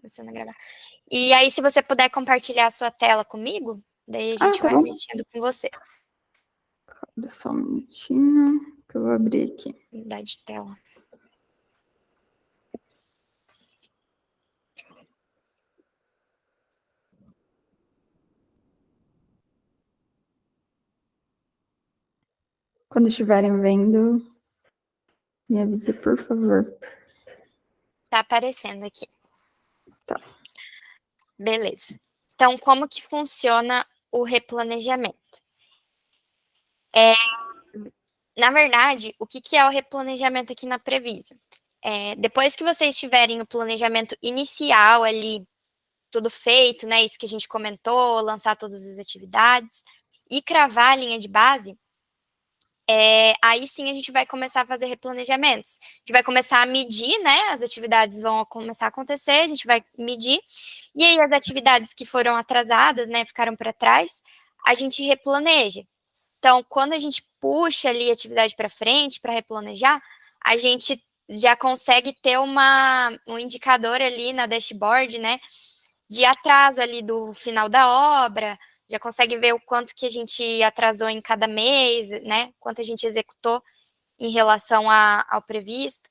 começando a gravar. E aí, se você puder compartilhar a sua tela comigo, daí a gente vai mexendo com você. Só um minutinho que eu vou abrir aqui. Mudar de tela. Quando estiverem vendo, me avise, por favor. Tá aparecendo aqui. Tá. Beleza. Então, como que funciona o replanejamento? Na verdade, o que é o replanejamento aqui na Previso? Depois que vocês tiverem o planejamento inicial ali, tudo feito, né? Isso que a gente comentou, lançar todas as atividades e cravar a linha de base, aí sim a gente vai começar a fazer replanejamentos. A gente vai começar a medir, né? As atividades vão começar a acontecer, a gente vai medir. E aí as atividades que foram atrasadas, né? Ficaram para trás, a gente replaneja. Então, quando a gente puxa ali a atividade para frente, para replanejar, a gente já consegue ter um indicador ali na dashboard, né? De atraso ali do final da obra, já consegue ver o quanto que a gente atrasou em cada mês, né? Quanto a gente executou em relação ao previsto.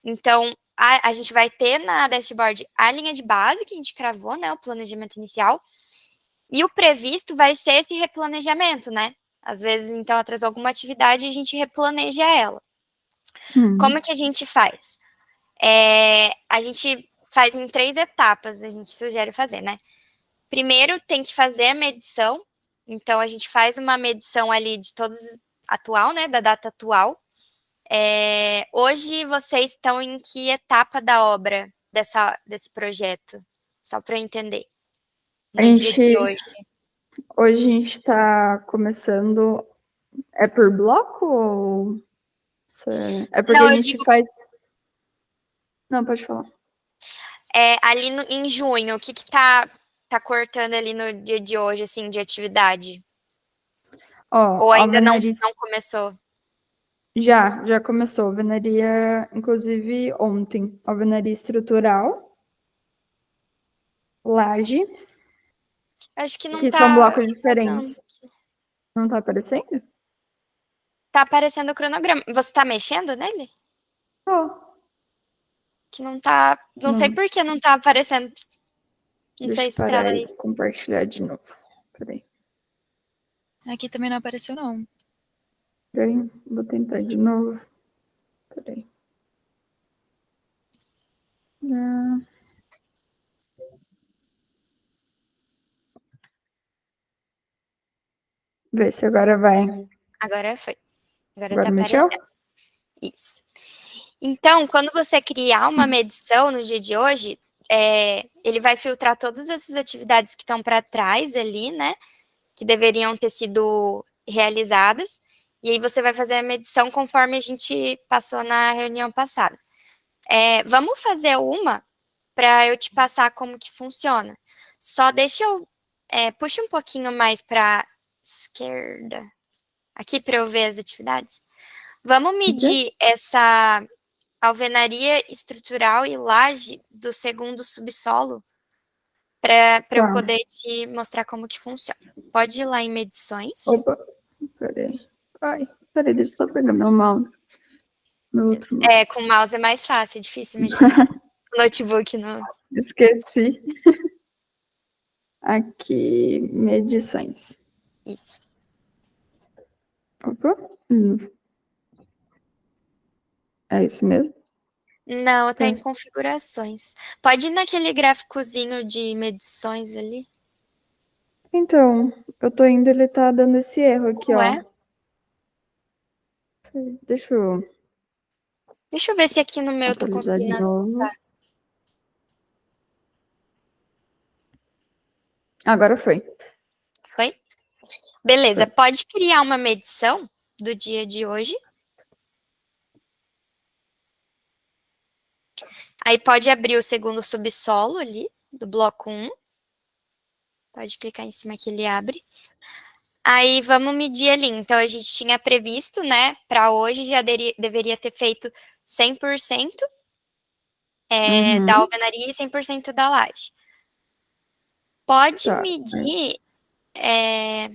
Então, a gente vai ter na dashboard a linha de base que a gente cravou, né? O planejamento inicial. E o previsto vai ser esse replanejamento, né? Às vezes, então, atrasou alguma atividade e a gente replaneja ela. Como é que a gente faz? A gente faz em 3 etapas, a gente sugere fazer, né? Primeiro, tem que fazer a medição. Então, a gente faz uma medição ali de todos, atual, né? Da data atual. Hoje, vocês estão em que etapa da obra desse projeto? Só para eu entender. No dia de hoje. Hoje a gente está começando. É por bloco ou. É porque Não, a eu gente digo faz. Não, pode falar. ali em junho, o que tá cortando ali no dia de hoje, assim, de atividade? Ó, Ou ainda não alvenaria. começou? Já começou. Alvenaria, inclusive ontem. Alvenaria estrutural. Laje. Acho que não Que são tá blocos rodando. diferentes. Não tá aparecendo? Tá aparecendo o cronograma. Você tá mexendo nele? Ó. Que não tá. Não sei Não. por que não tá aparecendo. Não Deixa sei eu se parar trava e isso. compartilhar de novo. Peraí. Aqui também não apareceu, não. Peraí. Vou tentar de novo. Peraí. Vê se agora vai. Agora foi. Agora tá Agora mexeu? aparecendo. Isso. Então, quando você criar uma medição no dia de hoje, ele vai filtrar todas essas atividades que estão para trás ali, né? Que deveriam ter sido realizadas. E aí você vai fazer a medição conforme a gente passou na reunião passada. Vamos fazer uma para eu te passar como que funciona. Só deixa eu puxa um pouquinho mais para esquerda, aqui para eu ver as atividades. Vamos medir essa alvenaria estrutural e laje do segundo subsolo para eu poder te mostrar como que funciona. Pode ir lá em medições. Opa, peraí. Ai, peraí, deixa eu só pegar meu mouse. Meu outro mouse. Com mouse é mais fácil, é difícil mexer no notebook. Esqueci. Aqui, medições. Isso. Opa. É isso mesmo? Não, tá em configurações. Pode ir naquele gráficozinho de medições ali. Então, eu tô indo, ele tá dando esse erro aqui, Ué? ó. Deixa eu Deixa eu ver se aqui no meu eu tô atualizar de conseguindo novo. acessar. Agora foi. Foi? Beleza, pode criar uma medição do dia de hoje. Aí pode abrir o segundo subsolo ali, do bloco 1. Pode clicar em cima que ele abre. Aí vamos medir ali. Então, a gente tinha previsto, né, para hoje já deveria ter feito 100%. da alvenaria e 100% da laje. Pode Tá. medir...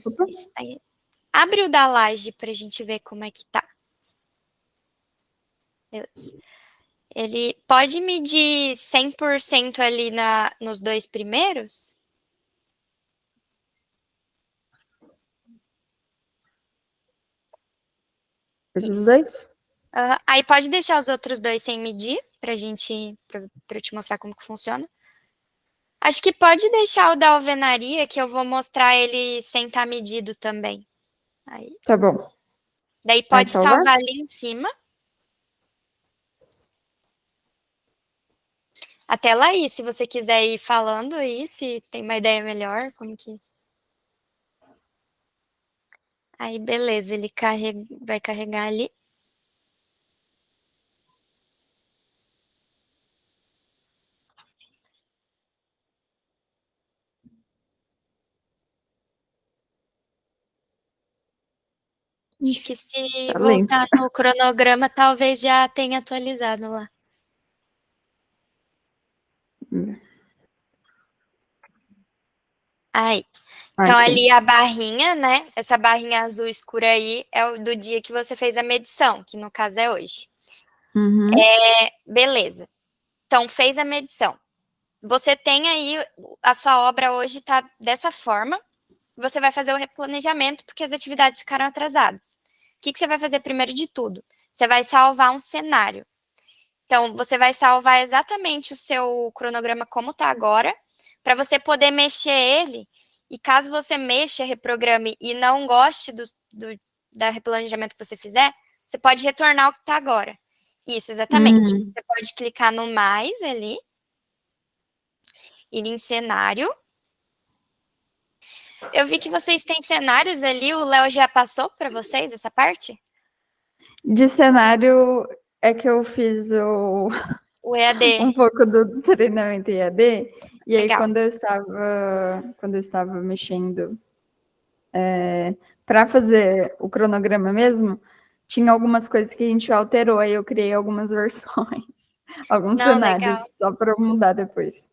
Opa. Abre o da laje pra gente ver como é que tá. Beleza. Ele pode medir 100% ali nos dois primeiros? Esses Isso. dois? Aí pode deixar os outros dois sem medir, pra eu te mostrar como que funciona. Acho que pode deixar o da alvenaria, que eu vou mostrar ele sem estar medido também. Aí. Tá bom. Daí Vai pode salvar? salvar ali em cima. Até lá aí, se você quiser ir falando aí, se tem uma ideia melhor, como que... Aí, beleza, ele vai carregar ali. Acho que se Tá lento. voltar no cronograma, talvez já tenha atualizado lá. Aí. Então, Aqui. ali a barrinha, né? Essa barrinha azul escura aí é o do dia que você fez a medição, que no caso é hoje. Beleza. Então, fez a medição. Você tem aí, a sua obra hoje está dessa forma. Você vai fazer o replanejamento porque as atividades ficaram atrasadas. O que você vai fazer primeiro de tudo? Você vai salvar um cenário. Então, você vai salvar exatamente o seu cronograma como está agora, para você poder mexer ele. E caso você mexa, reprograme e não goste da replanejamento que você fizer, você pode retornar o que está agora. Isso, exatamente. Você pode clicar no mais ali, ir em cenário. Eu vi que vocês têm cenários ali, o Léo já passou para vocês essa parte? De cenário é que eu fiz O EAD. um pouco do treinamento EAD, e aí Legal. quando eu estava mexendo para fazer o cronograma mesmo, tinha algumas coisas que a gente alterou, aí eu criei algumas versões, alguns Não, cenários, legal. só para mudar depois.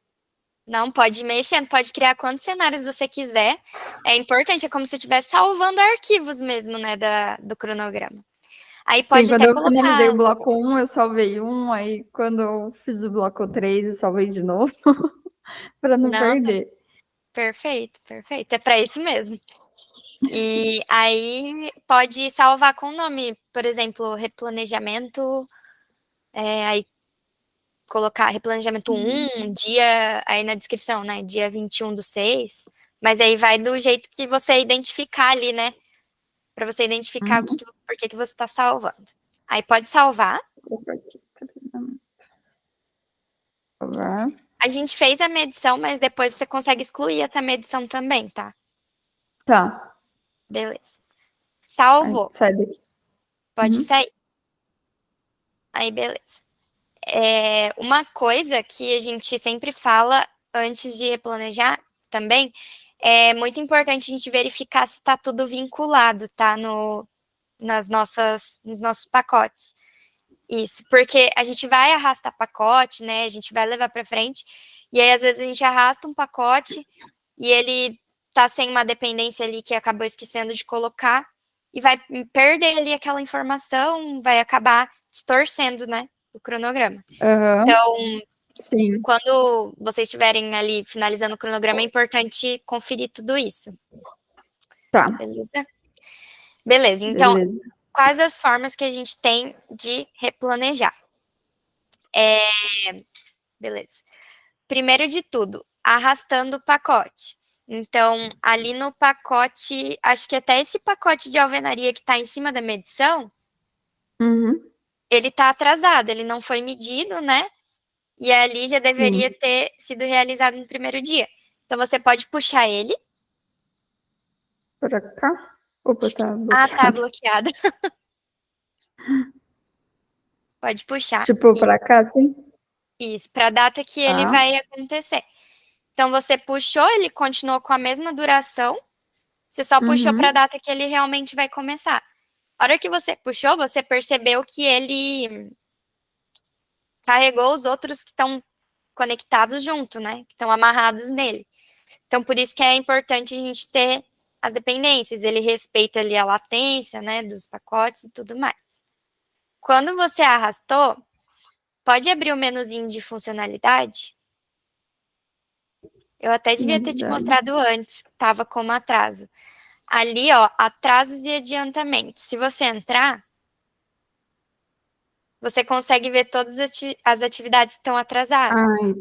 Não, pode ir mexendo, pode criar quantos cenários você quiser. É importante, é como se você estivesse salvando arquivos mesmo, né, do cronograma. Aí Sim, pode quando até eu finalizei colocar... o bloco 1, eu salvei um, aí quando eu fiz o bloco 3, eu salvei de novo, para não Não, tá perder. perfeito, perfeito. É para isso mesmo. E aí pode salvar com o nome, por exemplo, replanejamento, aí colocar replanejamento 1, dia, aí na descrição, né, dia 21/6, mas aí vai do jeito que você identificar ali, né, para você identificar por que você está salvando. Aí pode salvar. A gente fez a medição, mas depois você consegue excluir essa medição também, tá? Tá, Beleza. aí Salvou. sai daqui. Pode sair. Aí, beleza. Uma coisa que a gente sempre fala antes de replanejar também, é muito importante a gente verificar se está tudo vinculado, tá? Nos nossos pacotes. Isso, porque a gente vai arrastar pacote, né? A gente vai levar para frente, e aí às vezes a gente arrasta um pacote e ele tá sem uma dependência ali que acabou esquecendo de colocar, e vai perder ali aquela informação, vai acabar distorcendo, né, o cronograma. Então, Sim. quando vocês estiverem ali finalizando o cronograma, é importante conferir tudo isso. Tá. Beleza? Beleza, então, Beleza. quais as formas que a gente tem de replanejar? Beleza. Primeiro de tudo, arrastando o pacote. Então, ali no pacote, acho que até esse pacote de alvenaria que está em cima da medição, ele está atrasado, ele não foi medido, né? E ali já deveria ter sido realizado no primeiro dia. Então, você pode puxar ele. Pra cá? Opa, tá Tá bloqueado. bloqueado. Pode puxar. Tipo, pra cá, sim? Isso, para a data que ele Tá. vai acontecer. Então, você puxou, ele continuou com a mesma duração, você só puxou para a data que ele realmente vai começar. A hora que você puxou, você percebeu que ele carregou os outros que estão conectados junto, né? Que estão amarrados nele. Então, por isso que é importante a gente ter as dependências. Ele respeita ali a latência, né, dos pacotes e tudo mais. Quando você arrastou, pode abrir o menuzinho de funcionalidade? Eu até devia ter te mostrado antes, que estava como atraso. Ali, ó, atrasos e adiantamentos. Se você entrar, você consegue ver todas as atividades que estão atrasadas. Ai,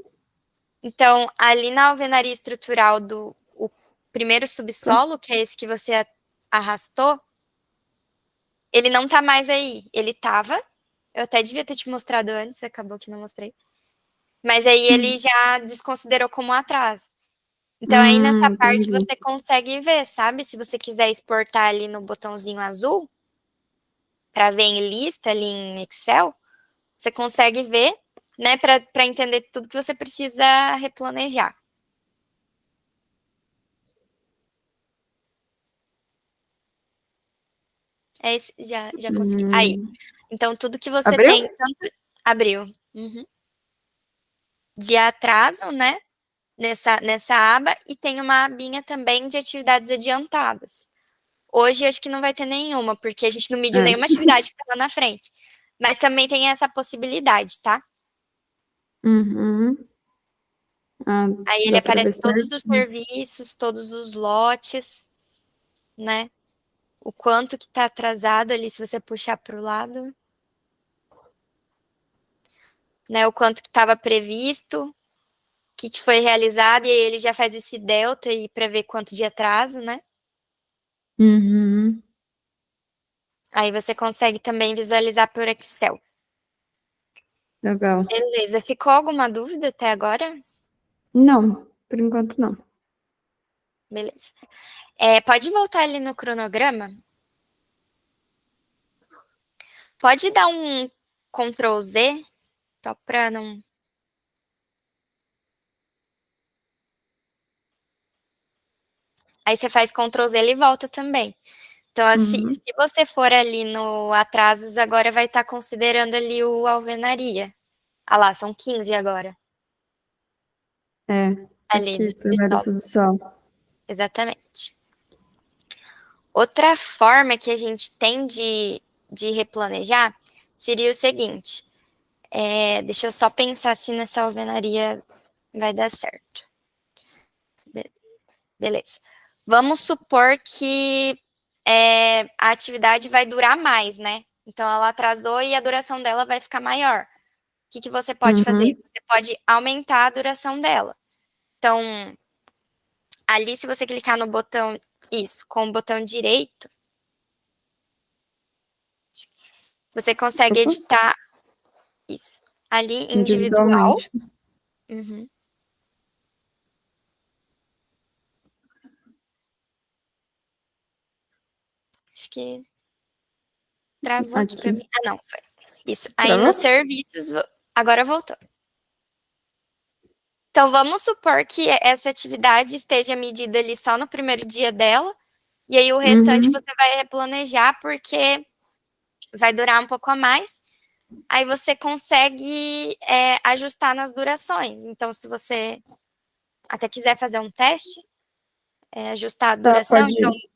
Então, ali na alvenaria estrutural do o primeiro subsolo, que é esse que você arrastou, ele não tá mais aí. Ele tava. Eu até devia ter te mostrado antes, acabou que não mostrei. Mas aí ele já desconsiderou como atraso. Então, aí nessa parte entendi. você consegue ver, sabe? Se você quiser exportar ali no botãozinho azul, para ver em lista ali em Excel, você consegue ver, né? Para entender tudo que você precisa replanejar. Esse, já consegui. Aí. Então, tudo que você Abriu? tem, tanto abriu. Uhum. De atraso, né? Nessa aba, e tem uma abinha também de atividades adiantadas. Hoje acho que não vai ter nenhuma, porque a gente não mediu nenhuma atividade que estava na frente. Mas também tem essa possibilidade, tá? Uhum. Ah, Aí ele dá pra ver aparece todos os certinho. serviços, todos os lotes, né? O quanto que tá atrasado ali, se você puxar para o lado. Né? O quanto que estava previsto, o que foi realizado, e aí ele já faz esse delta aí para ver quanto de atraso, né? Uhum. Aí você consegue também visualizar por Excel. Legal. Beleza. Ficou alguma dúvida até agora? Não, por enquanto não. Beleza. Pode voltar ali no cronograma? Pode dar um Ctrl Z, só para não. Aí você faz Ctrl Z e volta também. Então, assim, Uhum. se você for ali no atrasos, agora vai estar considerando ali o alvenaria. Ah lá, são 15 agora. É, Ali do aqui, primeiro subsolo. subsolo. Exatamente. Outra forma que a gente tem de replanejar seria o seguinte. Deixa eu só pensar se nessa alvenaria vai dar certo. Beleza. Vamos supor que a atividade vai durar mais, né? Então, ela atrasou e a duração dela vai ficar maior. O que você pode fazer? Uhum. Você pode aumentar a duração dela. Então, ali, se você clicar no botão, isso, com o botão direito, você consegue Opa, editar isso. Ali, individual. individualmente. Uhum. Acho que travou aqui para Aqui. mim. Ah, não, foi. Isso. Aí, nos Travou? serviços, agora voltou. Então, vamos supor que essa atividade esteja medida ali só no primeiro dia dela, e aí o restante Uhum. você vai replanejar, porque vai durar um pouco a mais. Aí você consegue ajustar nas durações. Então, se você até quiser fazer um teste, ajustar a Tá, duração, pode então ir.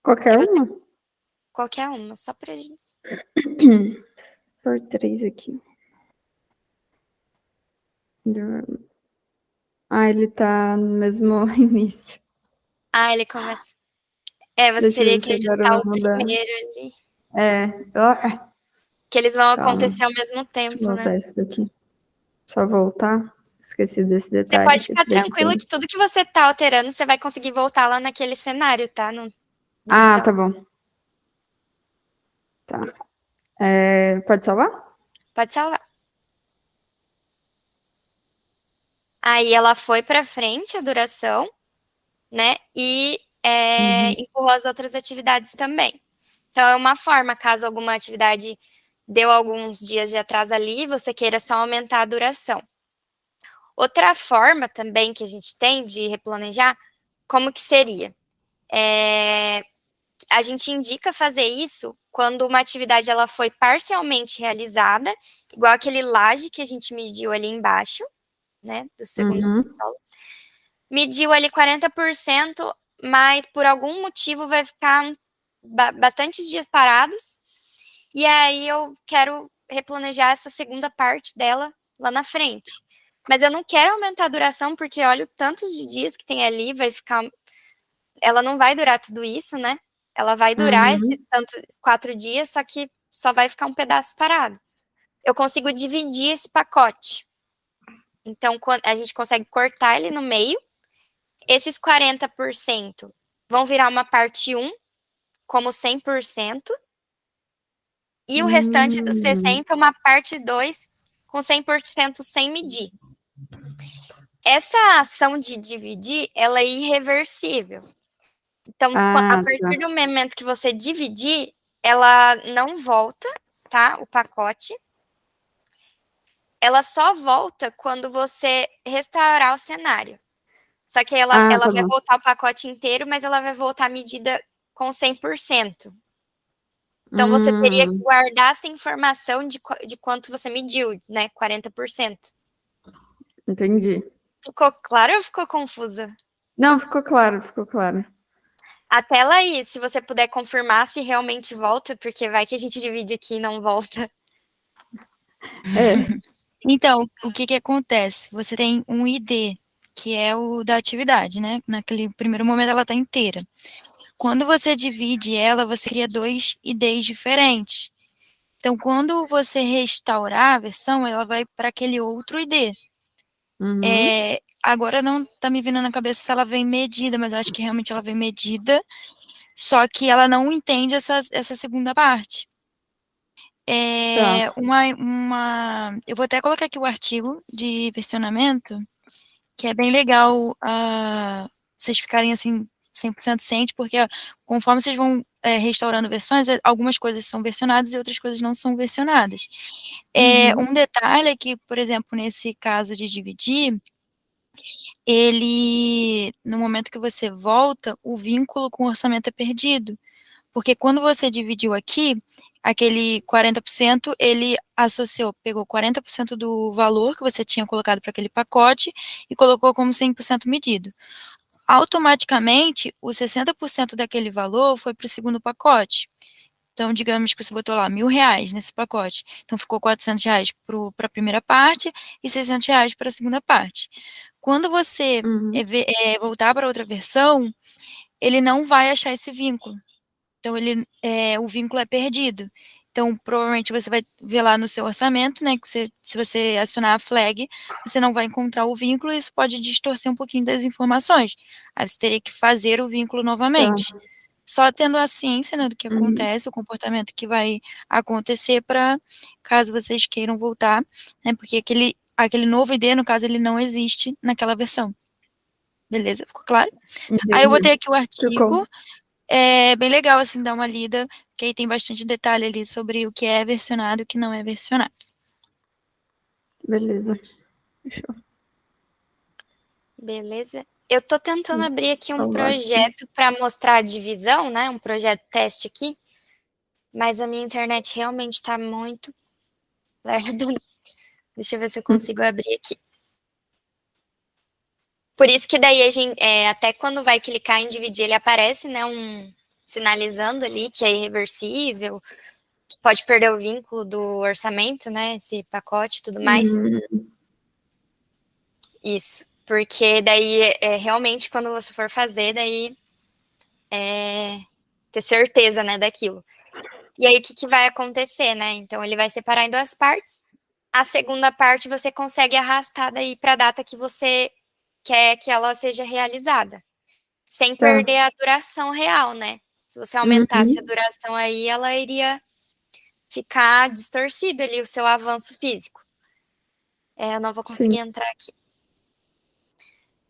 Qualquer aí você uma? qualquer uma, só para Por 3 aqui. Ah, ele tá no mesmo início. ele começa. Você Deixa eu teria ver que se agora ajustar vai o mudar. primeiro ali. É, Que eles vão calma. acontecer ao mesmo Deixa eu tempo, né? voltar esse daqui. Só voltar. Esqueci desse Você detalhe. pode ficar Esse daqui tranquila tem. que tudo que você tá alterando, você vai conseguir voltar lá naquele cenário, tá? Não, Ah, então, tá bom. Tá. Pode salvar? pode salvar. Aí ela foi para frente a duração, né? E Uhum. empurrou as outras atividades também. Então, é uma forma, caso alguma atividade deu alguns dias de atraso ali, você queira só aumentar a duração. Outra forma também que a gente tem de replanejar, como que seria? a gente indica fazer isso quando uma atividade ela foi parcialmente realizada, igual aquele laje que a gente mediu ali embaixo, né, do segundo subsolo. Mediu ali 40%, mas por algum motivo vai ficar bastantes dias parados, e aí eu quero replanejar essa segunda parte dela lá na frente. Mas eu não quero aumentar a duração, porque olha o tantos de dias que tem ali, vai ficar... Ela não vai durar tudo isso, né? Ela vai durar esse tanto 4 dias, só que só vai ficar um pedaço parado. Eu consigo dividir esse pacote. Então, a gente consegue cortar ele no meio. Esses 40% vão virar uma parte 1, como 100%. E o restante dos 60%, uma parte 2, com 100% sem medir. Essa ação de dividir, ela é irreversível. Então, a partir do momento que você dividir, ela não volta, tá? O pacote. Ela só volta quando você restaurar o cenário. Só que ela vai voltar o pacote inteiro, mas ela vai voltar a medida com 100%. Então, você teria que guardar essa informação de quanto você mediu, né? 40%. Entendi. Ficou claro ou ficou confusa? Não, ficou claro, ficou claro. A tela aí, se você puder confirmar se realmente volta, porque vai que a gente divide aqui e não volta. Então, o que que acontece? Você tem um ID, que é o da atividade, né? Naquele primeiro momento ela está inteira. Quando você divide ela, você cria 2 IDs diferentes. Então, quando você restaurar a versão, ela vai para aquele outro ID. Agora não está me vindo na cabeça se ela vem medida, mas eu acho que realmente ela vem medida, só que ela não entende essa segunda parte. Eu vou até colocar aqui o artigo de versionamento, que é bem legal vocês ficarem assim 100% cientes, porque conforme vocês vão restaurando versões, algumas coisas são versionadas e outras coisas não são versionadas. Um detalhe é que, por exemplo, nesse caso de dividir, no momento que você volta, o vínculo com o orçamento é perdido. Porque quando você dividiu aqui, aquele 40%, ele pegou 40% do valor que você tinha colocado para aquele pacote e colocou como 100% medido. Automaticamente, os 60% daquele valor foi para o segundo pacote. Então, digamos que você botou lá R$1.000 nesse pacote. Então, ficou R$400 para a primeira parte e R$600 para a segunda parte. Quando você voltar para outra versão, ele não vai achar esse vínculo. Então, o vínculo é perdido. Então, provavelmente você vai ver lá no seu orçamento, né, que se você acionar a flag, você não vai encontrar o vínculo e isso pode distorcer um pouquinho das informações. Aí você teria que fazer o vínculo novamente. Só tendo a ciência, né, do que acontece, o comportamento que vai acontecer para, caso vocês queiram voltar, né, porque aquele novo ID, no caso, ele não existe naquela versão. Beleza? Ficou claro? Aí eu botei aqui o artigo. É bem legal, assim, dar uma lida, porque aí tem bastante detalhe ali sobre o que é versionado e o que não é versionado. Beleza. Fechou. Beleza. Eu tô tentando abrir aqui um projeto para mostrar a divisão, né? Um projeto teste aqui. Mas a minha internet realmente tá muito lerda. Deixa eu ver se eu consigo abrir aqui. Por isso que daí a gente, até quando vai clicar em dividir, ele aparece, né? Sinalizando ali que é irreversível, que pode perder o vínculo do orçamento, né? Esse pacote e tudo mais. Isso. Porque daí, realmente, quando você for fazer, daí ter certeza, né, daquilo. E aí, o que vai acontecer, né? Então, ele vai separar em 2 partes. A segunda parte, você consegue arrastar daí para a data que você quer que ela seja realizada. Sem perder a duração real, né? Se você aumentasse a duração aí, ela iria ficar distorcida ali, o seu avanço físico. Eu não vou conseguir entrar aqui.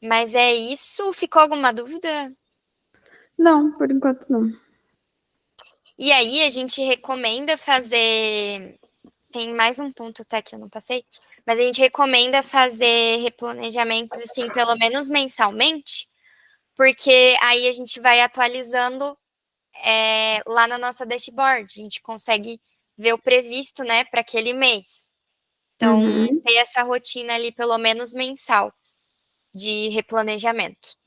Mas é isso. Ficou alguma dúvida? Não, por enquanto não. E aí, a gente recomenda fazer... Tem mais um ponto até que eu não passei. Mas a gente recomenda fazer replanejamentos, assim, pelo menos mensalmente. Porque aí a gente vai atualizando lá na nossa dashboard. A gente consegue ver o previsto, né, para aquele mês. Então, Uhum. ter essa rotina ali, pelo menos mensal, de replanejamento.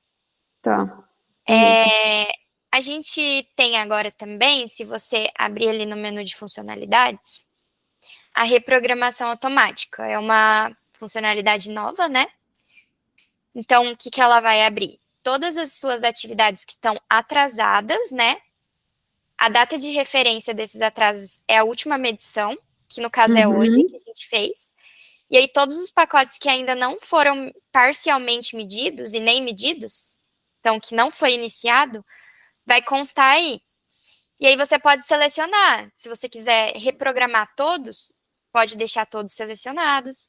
Tá. Beleza. A gente tem agora também, se você abrir ali no menu de funcionalidades, a reprogramação automática. É uma funcionalidade nova, né? Então, o que que ela vai abrir? Todas as suas atividades que estão atrasadas, né? A data de referência desses atrasos é a última medição, que no caso é hoje, Uhum. que a gente fez. E aí, todos os pacotes que ainda não foram parcialmente medidos e nem medidos, então, que não foi iniciado, vai constar aí. E aí, você pode selecionar. Se você quiser reprogramar todos, pode deixar todos selecionados.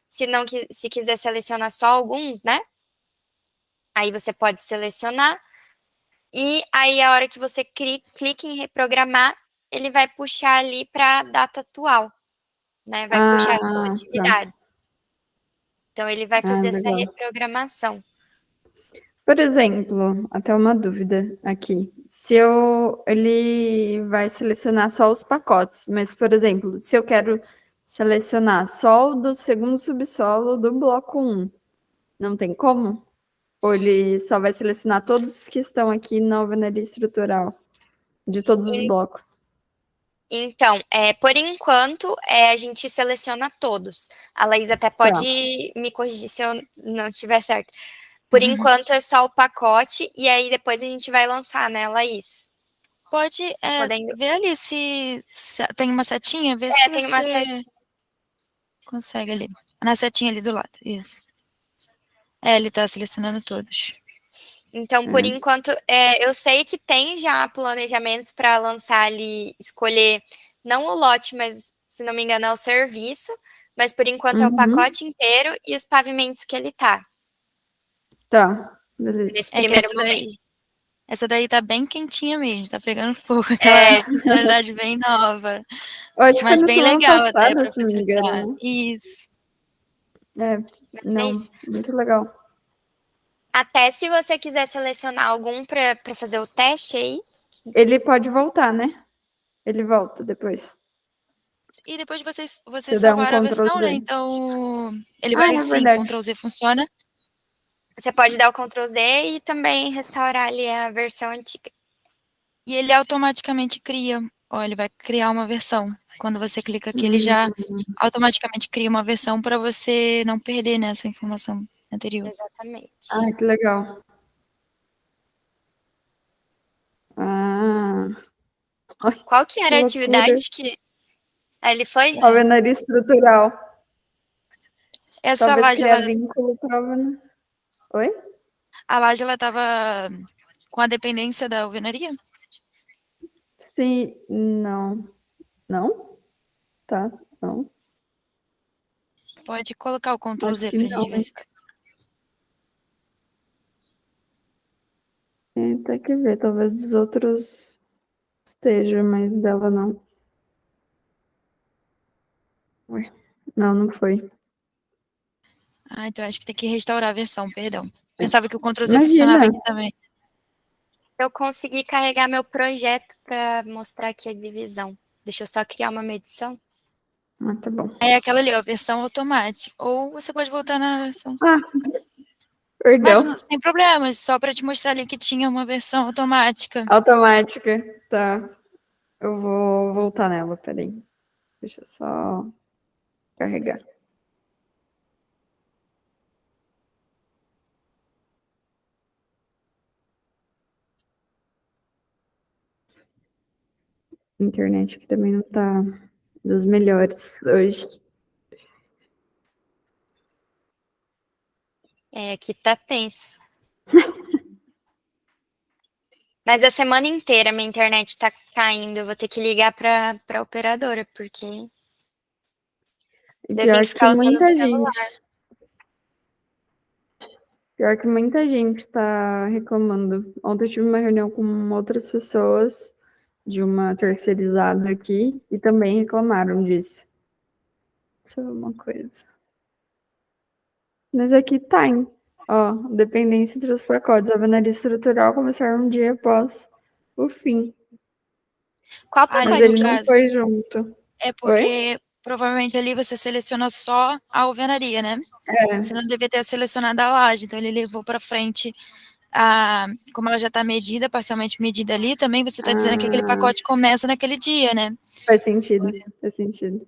Se não, se quiser selecionar só alguns, né? Aí você pode selecionar. E aí, a hora que você clica em reprogramar, ele vai puxar ali para a data atual, né? Vai puxar essas Ah, tá. atividades. Então, ele vai Ah, fazer essa legal. reprogramação. Por exemplo, até uma dúvida aqui. Ele vai selecionar só os pacotes, mas, por exemplo, se eu quero selecionar só o do segundo subsolo do bloco um, não tem como? Ou ele só vai selecionar todos que estão aqui na alvenaria estrutural, de todos os blocos? Então, por enquanto, a gente seleciona todos. A Laís até Tá. pode me corrigir se eu não tiver certo. Por enquanto é só o pacote e aí depois a gente vai lançar, né, Laís? Pode Podendo. ver ali se tem uma setinha, ver se Tem uma você sete. consegue ali. Na setinha ali do lado, isso. Ele tá selecionando todos. Então, por enquanto, eu sei que tem já planejamentos para lançar ali, escolher não o lote, mas se não me engano é o serviço, mas por enquanto é o Uhum. pacote inteiro e os pavimentos que ele tá, Tá, beleza. nesse É que primeiro momento. essa daí tá bem quentinha mesmo, tá pegando fogo, aquela funcionalidade bem nova. Eu acho que foi Mas na bem semana legal até passada, para se não me facilitar. engano, né? Isso. Mas Não, muito legal. até se você quiser selecionar algum para fazer o teste aí. Ele pode voltar, né? Ele volta depois. E depois vocês Se eu der um salvaram a Ctrl versão, né? Z. Então, ele Ah, vai é sim, verdade. Ctrl Z funciona. Você pode dar o Ctrl Z e também restaurar ali a versão antiga. E ele automaticamente cria, ele vai criar uma versão. Quando você clica aqui, ele já Hum. automaticamente cria uma versão para você não perder nessa informação anterior. Exatamente. Ah, que legal. Ah, ai, Qual que que era a loucura. atividade que ele foi? Alvenaria estrutural. Essa Talvez laje, criar vínculo para alvenaria. Oi? a laje, ela estava com a dependência da alvenaria? Sim, não. Não? Tá, não. Pode colocar o Ctrl Acho Z que para a não, gente ver mas se... tem que ver. Talvez dos outros esteja, mas dela não. Ué, não, não foi. então acho que tem que restaurar a versão, perdão. Pensava que o Ctrl Z funcionava Imagina. aqui também. Eu consegui carregar meu projeto para mostrar aqui a divisão. Deixa eu só criar uma medição. Ah, tá bom. É aquela ali, ó, versão automática. Ou você pode voltar na versão. Ah, Mas perdão. sem problemas, só para te mostrar ali que tinha uma versão automática. Automática. Tá. Eu vou voltar nela, peraí. Deixa eu só carregar. A internet aqui também não tá das melhores hoje. Aqui tá tenso. Mas a semana inteira minha internet tá caindo. Eu vou ter que ligar pra operadora, porque E eu tenho pior que que ficar usando do muita celular. gente. Pior que muita gente está reclamando. Ontem eu tive uma reunião com outras pessoas de uma terceirizada aqui e também reclamaram disso. Deixa eu ver uma coisa. Mas aqui tá, hein? Ó, dependência entre os pacotes. A alvenaria estrutural começar um dia após o fim. Qual Ah, Mas pacote nesse ele que não caso, foi junto. é Oi? porque provavelmente ali você seleciona só a alvenaria, né? É. Você não devia ter selecionado a laje, então ele levou para frente como ela já está medida, parcialmente medida ali, também você está dizendo que aquele Ah, pacote começa naquele dia, né? faz sentido. Faz sentido.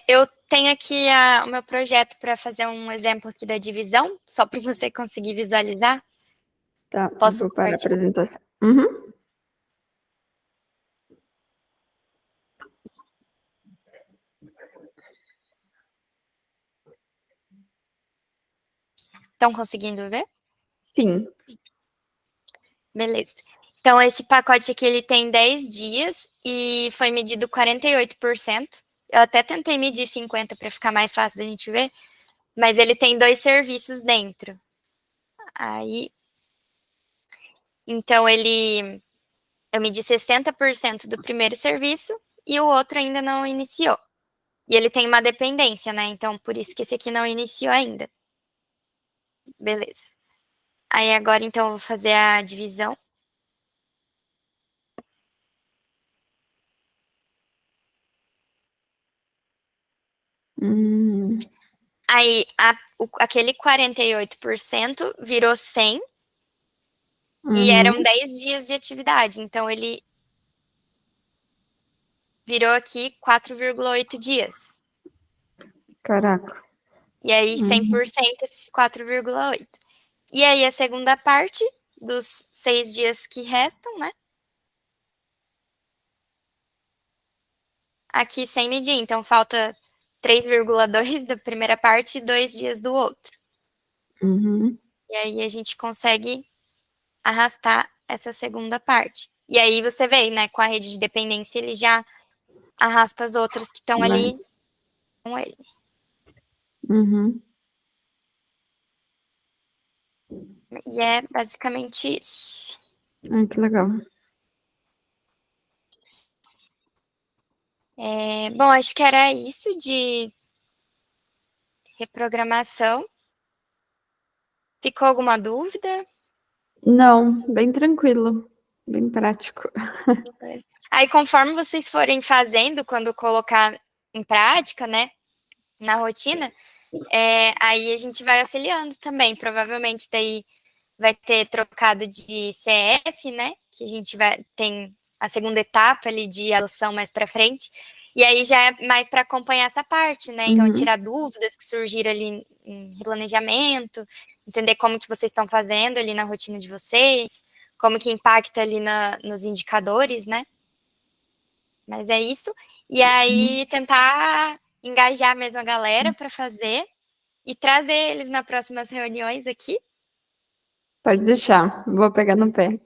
Eu tenho aqui o meu projeto para fazer um exemplo aqui da divisão, só para você conseguir visualizar. Tá, Posso vou para a compartilhar? apresentação. Uhum. Estão conseguindo ver? Sim. Beleza. Então, esse pacote aqui, ele tem 10 dias e foi medido 48%. Eu até tentei medir 50 para ficar mais fácil da gente ver, mas ele tem 2 serviços dentro. Aí, então, eu medi 60% do primeiro serviço e o outro ainda não iniciou. E ele tem uma dependência, né? Então, por isso que esse aqui não iniciou ainda. Beleza. Aí, agora, então, eu vou fazer a divisão. Aí, aquele 48% virou 100 e eram Uhum. 10 dias de atividade. Então, ele virou aqui 4,8 dias. Caraca. E aí, Uhum. 100% esses 4,8. E aí, a segunda parte dos 6 dias que restam, né? Aqui sem medir. Então, falta 3,2 da primeira parte e 2 dias do outro. Uhum. E aí, a gente consegue arrastar essa segunda parte. E aí, você vê, né? Com a rede de dependência, ele já arrasta as outras que estão Vai. ali com ele. Uhum. E é basicamente isso. Ai, que legal. Bom, acho que era isso de reprogramação. Ficou alguma dúvida? Não, bem tranquilo. Bem prático. Aí, conforme vocês forem fazendo, quando colocar em prática, né, na rotina, aí a gente vai auxiliando também. Provavelmente daí vai ter trocado de CS, né? Que a gente tem a segunda etapa ali de adoção mais para frente. E aí já é mais para acompanhar essa parte, né? Então, Uhum. tirar dúvidas que surgiram ali em planejamento, entender como que vocês estão fazendo ali na rotina de vocês, como que impacta ali nos indicadores, né? Mas é isso. E aí tentar engajar mesmo a galera para fazer e trazer eles nas próximas reuniões aqui. Pode deixar. Vou pegar no pé.